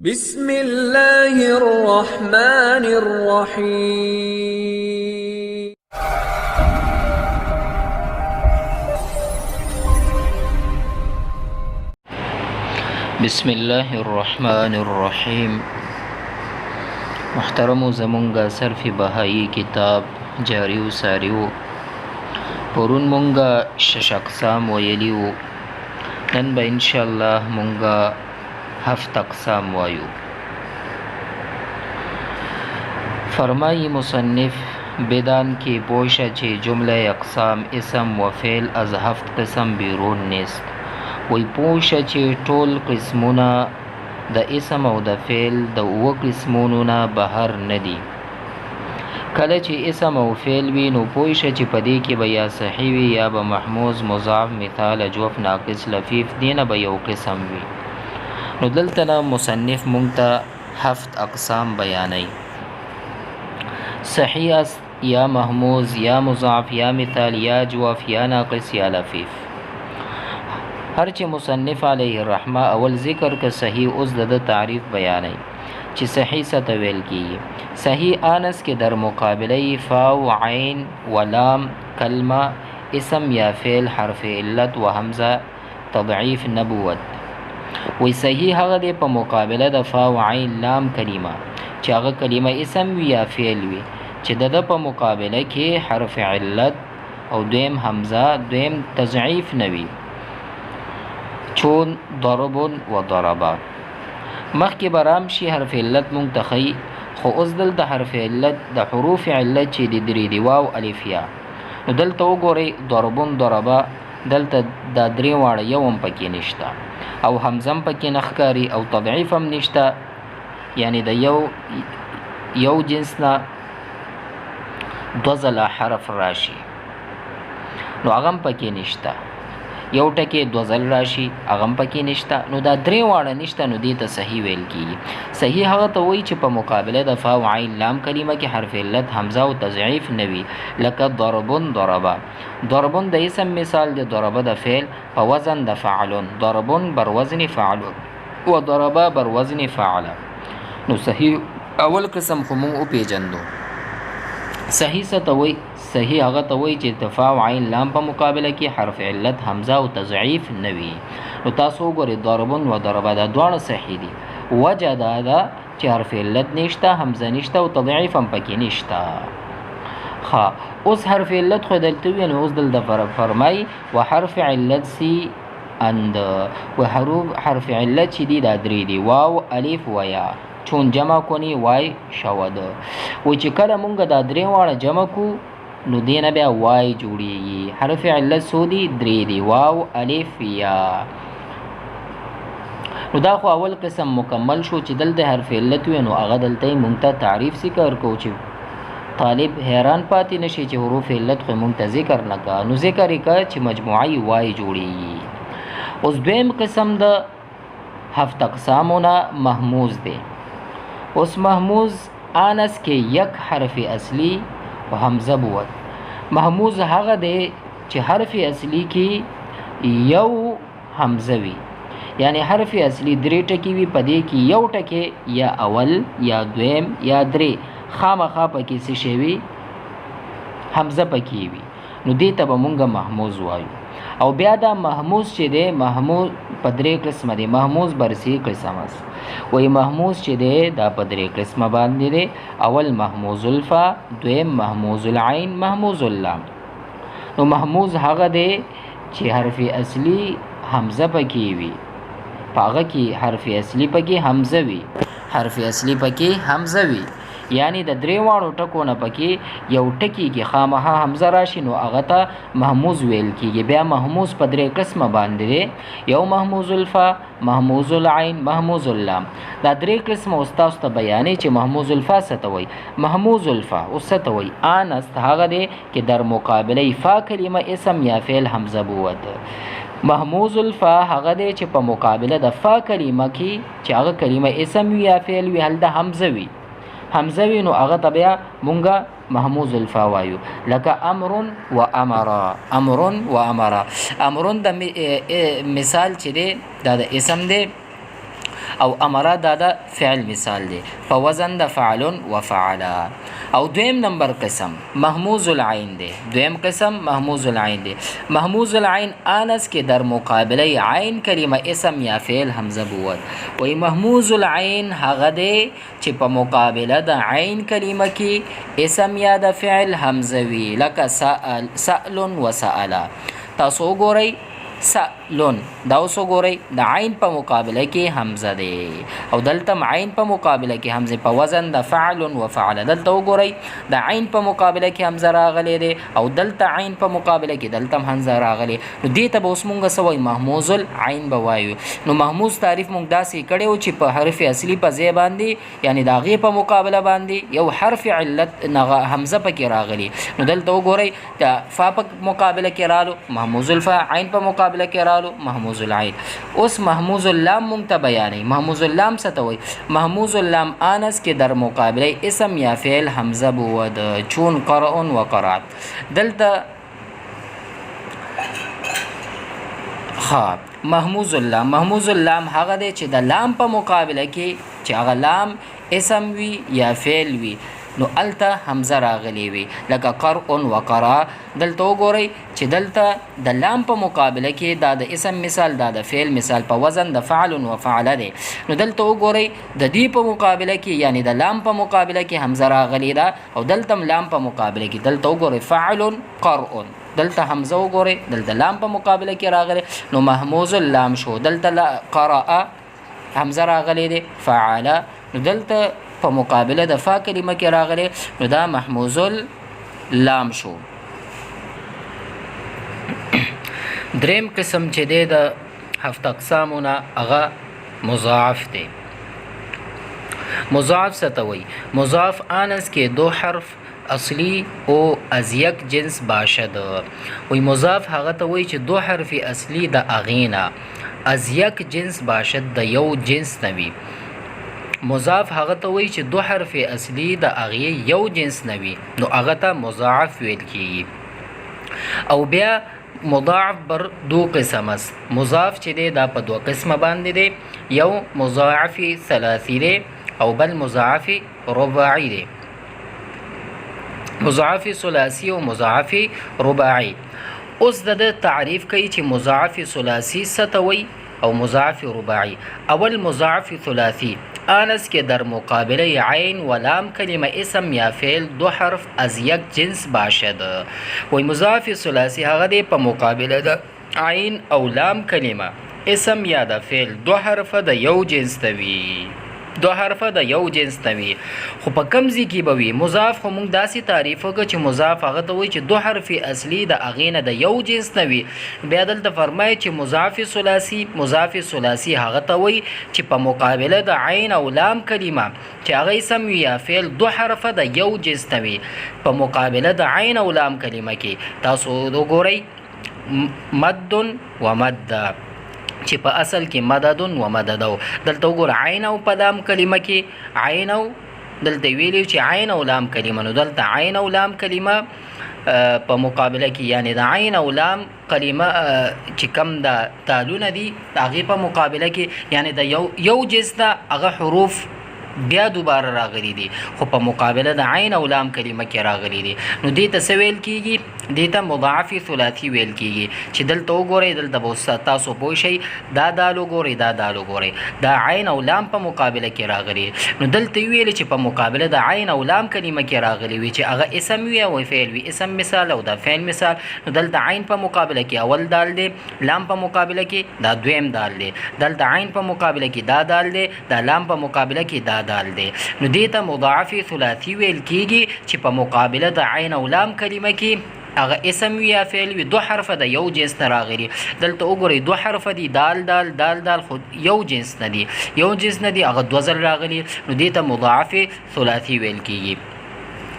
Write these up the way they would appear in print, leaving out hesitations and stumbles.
بسم الله الرحمن الرحيم بسم الله الرحمن الرحیم. محترم زمونږه صرف بهایی کتاب جاری و ساری و پرون مونږه شش اقسام ویلی و نن به ان شاء الله مونږه 7 اقسام وایو. فرمایی مصنف بدان کی پوشه چې جمله اقسام اسم و فعل از 7 قسم بیرون نیست. وی پوشه چې ټول قسمونه د اسم او د فعل د 9 قسمونو نه بهر ندي. کله چې اسم او فعل وي نو پوشه چې پدې کې به یا صحیح وي یا به محموز مضاف مثال اجوف ناقص لفیف دینه به یو قسم وي. نو دلته نه مصنف مونږ ته 7 اقسام بیانوي. صحیح است یا محموز یا مضاف یا مثال یا اجوف یا ناقص یا لفیف. هر چې مصنف علیه الرحمه اول ذکر که صحیح اوس د تعریف بیانوي چې صحیح څه ته ویل کیږي. صحیح آنس کې در مقابله فا و عین و لام کلمه اسم یا فعل حرف علت و حمزه تضعیف نبوت. وی صحیح هغه دی په مقابله د فا و عین لام کلمه چې هغه کلمه اسم وي یا فعل وي چې د په مقابله کې حرف علت او دویم حمزه دویم تضعیف نوي چون ضرب و ضربا. مخکې برام شي حرف علت مونږ ته ښیي خو اوس دلته حرف علت د حروف علت چې د درې دی واو الف یا. نو دلته وګورئ ضربون ضربا دلته دا درې واړه یو هم پکې نشته او حمزه هم پکې نه ښکاري او تضعیف هم نشته، یعنی د یو جنس نه 2 ځله حرف راشي نو هغه هم پکې نشته، یو ټکی 2 ځل راشي هغه هم پکې نشته. نو دا درې واړه نشته نو دې ته صحیح ویل کیږي. صحیح هغه ته وایي چې په مقابله د فا و عین لام کلمه کې حرف علت حمزه او تضعیف نوي لکه ضربون ضربا. ضربون د اسم مثال دی، ضربه د فعل په وزن د فعلون، ضربون بر وزن فعلون و ضربا بر وزن فعل. نو صحیح اول قسم خو مونږ وپېژندو. صحیح څه ته وایي؟ صحیح هغه ته وایي چې ارتفاع و عین لام په مقابله کې حرف علت حمزه او تضعیف نوي. نو تاسو وګورئ ضربون و ضربا دا دواړه صحیح دي. وجه دا ده چې حرف علت نشته، حمزه نشته او تضعیف هم پکې نشته. ها اوس حرف علت خو دلته وي نو اوس دلته فرمای و حرف علت سی اند و حرف علت چې دي دا درې دي واو الف و یا چون جمع کنی وای شود. و چې کله مونږ دا درې واړه جمع کو نو دینه بیا وای جوړیږي. حرف علت سودی درې دی واو الف یا. نو دا خو اول قسم مکمل شو چې دلته حرف علت وي نو هغه دلته مونږ ته تعریف ذکر کو چې طالب حیران پاتې نشي چې حروف علت خو مونږ ته ذکر نه کا. نو ذکر یې کا چې مجموعي وای جوړیږي. اوس دویم قسم د 7 اقسامونه محموز دی. اوس محموز آنس کې یک حرف اصلی و حمزه بود. محموز هغه دی چې حرف اصلی کې یو حمزه وي، یعنی حرف اصلی 3 ټکي وي، پدې کې یو ټکی یا اول یا دویم یا درې خامخا پکې څه شی وي حمزه پکې وي. نو دې ته به مونږ محموز وایو. او بیا دا محموز چې دی محموز په 3 قسمه دی. محموز برسی قسم است. وی محموز چې دی دا په 3 قسمه باندې دی. اول محموز الفا، دویم محموز العین، محموز اللام. نو محموز هغه دی چې حرف اصلی حمزه پکې وي، پاغه کې حرف اصلی پکې حمزه وي، حرف اصلی پکې حمزه وي، یعنی د 3 واړو ټکو نه پکې یو ټکی کې خامخا حمزه راشي نو هغه ته محموز ویل کیږي. بیا محموز په 3 قسمه باندې دی. یو محموز الفا، محموز العین، محموز اللام. دا 3 قسمه استاد ته بیانې چې محموز الفا څه ته وایي. محموز الفا اوس څه ته وایي؟ آنست هغه دی چې در مقابله فا کلمه اسم یا فعل حمزه بوت. محموز الفا هغه دی چې په مقابله د فا کلمه کې چې هغه کلمه اسم یا فعل وي هلته حمزه وي، حمزه وي نو هغه ته بیا مونږه محموز الفا وایو. لکه امر و امرا، امر و امرا. امرون د مثال چې دی دا د اسم دی او امره دا د فعل مثال دی په وزن د فعل و فعلا. او دویم نمبر قسم محموز العین دی. دویم قسم محموز العین دی. محموز العین آنس کې در مقابله عین کلمه اسم یا فعل حمزه بود. وی محموز العین هغه دی چې په مقابله د عین کلمه کې اسم یا د فعل حمزه وي لکه سأل و سألا. تاسو وګورئ سألون دا اوس وګورئ د عین په مقابله کې حمزه دی او دلته عین په مقابله کې حمزه په وزن د فعل و فعل. دلته وګورئ د عین په مقابله کې حمزه راغلی دی او دلته عین په مقابله کې دلته حمزه راغلی. نو دې ته به اوس مونږ څه وایو محموز العین به وایو. نو محموز تعریف مونږ داسې کړی و چې په حرف اصلي په ځای باندې یعنی د هغې په مقابله باندې یو حرف علت حمزه پکې راغلی. نو دلته وګورئ د فا په مقابله کې رالو محموز الفا، عین په مقابله کې رالو محموز العین. اوس محموز اللام مونږ ته بیانوي. محموز اللام څه ته وایي؟ محموز اللام آنس کې در مقابله اسم یا فعل حمزه بود چون قرأ و قرأت. دلته محموز اللام، محموز اللام هغه دی چې د لام په مقابله کې چې هغه لام اسم وي یا فعل وي نو الته حمزه راغلی وي لکه قرء و قرا. دلته وګورئ چې دلته د لام په مقابله کې دا د اسم مثال دا د فعل مثال په وزن د فعل و فعل دی. نو دلته وګورئ د دې په مقابله کې یعنی د لام په مقابله کې حمزه راغلی ده او دلته لام په مقابله کې دلته وګورئ فعل قرء. دلته حمزه وګورئ دلته لام په مقابله کې راغلی نو محموز اللام شو. دلته قرأ حمزه راغلی دی فعل. نو دلته په مقابله د فا کلمه کې راغلی نو دا محموز اللام شو. دریم قسم چې دی د هفت اقسامونه هغه مضاعف دی. مضاعف څه ته وایي؟ مضاعف آنس کې دو حرف اصلی او از یک جنس باشد. وی مضاف هغه ته وایي چې دو حرف اصلی د اغینا از یک جنس باشد د یو جنس نوي. مضاف هغه ته وایي چې دو حرف اصلی د هغې یو جنس نه وي نو هغه ته مضاعف ویل کیږي. او بیا مضاعف بر دو قسم است. مضاف چې دی دا په دوه قسمه باندې دی. یو مضاعف ثلاثي دی او بل مضاعف رباعي دی. مضاعف ثلاثي او مضاعف رباعي. اوس د تعریف کوي چې مضاعف ثلاثي څه ته وایي او مضاعف رباعي. اول مضاعف ثلاثي آنس کې در مقابله عین و لام کلمه اسم یا فعل دو حرف از یک جنس باشد. وی مضاعف ثلاثي هغه دی په مقابله د عین او لام کلمه اسم یا د فعل دو حرف د یو جنس ته وي. دو حرفه د یو جنس ته وي. خو په کوم ځای کې به وي؟ مضاف خو موږ داسې تعریف وکړو چې مضاف هغه ته وایي چې دو حرف اصلي د هغې نه د یو جنس نه وي. بیا دلته فرمایي چې مضاف ثلاثي هغه ته وایي چې په مقابله د عین او لام کلمه چې هغه اسم وي یا فعل دو حرفه د یو جنس نه وي. په مقابله د عین او لام کلمه کې تاسو وګورئ مد و مد چې په اصل کې مدد و مددو. دلته وګوره عین او په لام کلمه کې عین او دلته ویلي چې عین او لام کلمه نو دلته عین او لام کلمه په مقابله کې یعنی د عین او لام کلمه چې کم د تالونه دي د هغې په مقابله کې یعنی د یو جنس نه هغه حروف بیا دوباره راغلي دي خو په مقابله د عین او لام کلمه کې راغلي دي. نو دې ته څه ویل کېږي؟ دې ته مضاعف ثلاثي ویل کېږي. چې دلته وګورئ دلته به تاسو پوه شئ دا دال وګورئ دا دال وګورئ دا عین او لام په مقابله کې راغلي. نو دلته ویل چې په مقابله د عین او لام کلمه کې راغلي وي چې هغه اسم وي او فعل وي. اسم مثال او دا فعل مثال. نو دلته عین په مقابله کې اول دال دی، لام په مقابله کې دا دویم دال دی. دلته عین په مقابله کې دا دال دی، دا لام په مقابله کې دا دال دی. نو دې ته مضاعف ثلاثي ویل کېږي چې په مقابله د عین او لام کلمه کې هغه اسم وي یا فعل وي دو حرفه د یو جنس نه راغلي. دلته وګورئ دو حرفه دي دال دال دال دال خو یو جنس نه دي هغه دوه ځل راغلي. نو دې ته مضاعف ثلاثي ویل کېږي.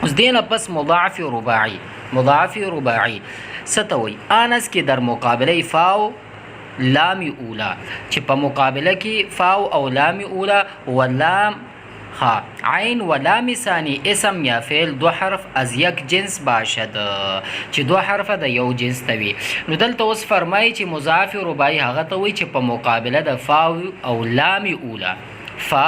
اوس دې نه پس مضاعف رباعي. مضاعف رباعي څه ته وایي؟ آنس کې در مقابله فاو لام اوله چې په مقابله کې فاو او لام اوله و لام ها عین و لام ثانی اسم یا فعل دو حرف از یک جنس باشد چې دو حرف د یو جنس توي. نو دلته اوس فرمایي چې مضاعف رباعي هغه ته وایي چې په مقابله د فا او لام اوله، فا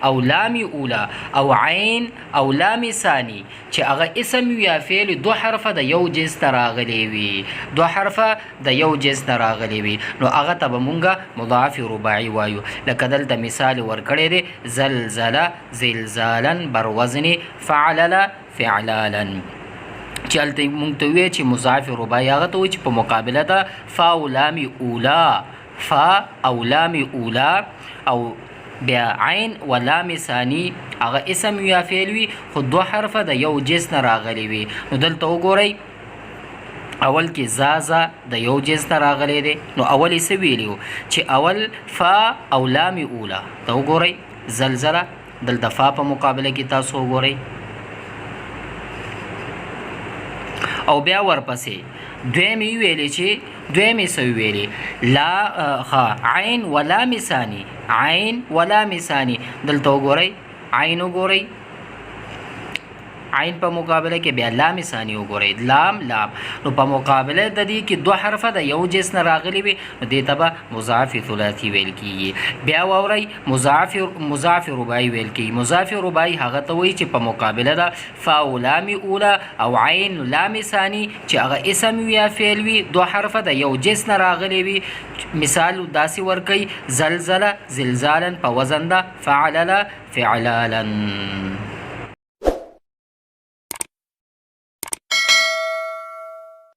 او لام اوله او عین او لام ثانی چې هغه اسم یا فعل دو حرفه د یو جنس ته راغلی وي، دو حرفه د یو جنس ته راغلی وي، نو هغه ته به مونږه مضاعف رباعي وایو. لکه دلته مثال ورکړی دی زلزله زلزالا بر وزن فعلل فعلالا، چې هلته مونږ ته وایي چې مضاعف رباعي هغه ته وایي چې په مقابله د فا او لام اوله، فا او لام اوله او بیا عین و لام ثانی هغه اسم یا فعل وي خو دو حرفه د یو جنس نه راغلی وي. نو دلته وګورئ اول کې زازا د یو جنس نه راغلی دی، نو اول یې څه ویلي چې اول فا او لام اوله ته وګورئ زلزله، دلته فا په مقابله کې تاسو وګورئ او بیا ورپسې دویمې ویلې چې دویمې څه ویلې لا عین و لام ثانی، عین و لام ثانی دلته وګورئ عین وګورئ عین په مقابله کې بیا لام ثانی وګورئ لام لام، نو په مقابله د دې کې دو حرفه د یو جنس نه راغلي وي نو دې ته به مضاعف ثلاثي ویل کېږي. بیا واورئ مضاعف رباعي ویل کېږي. مضاعف رباعي هغه ته وایي چې په مقابله د فا او لام اوله او عین لام ثانی چې هغه اسم یا فعل وي دو حرفه د یو جنس نه راغلي وي. مثال داسې ورکوي زلزله زلزالا په وزن د فعلل فعلالا.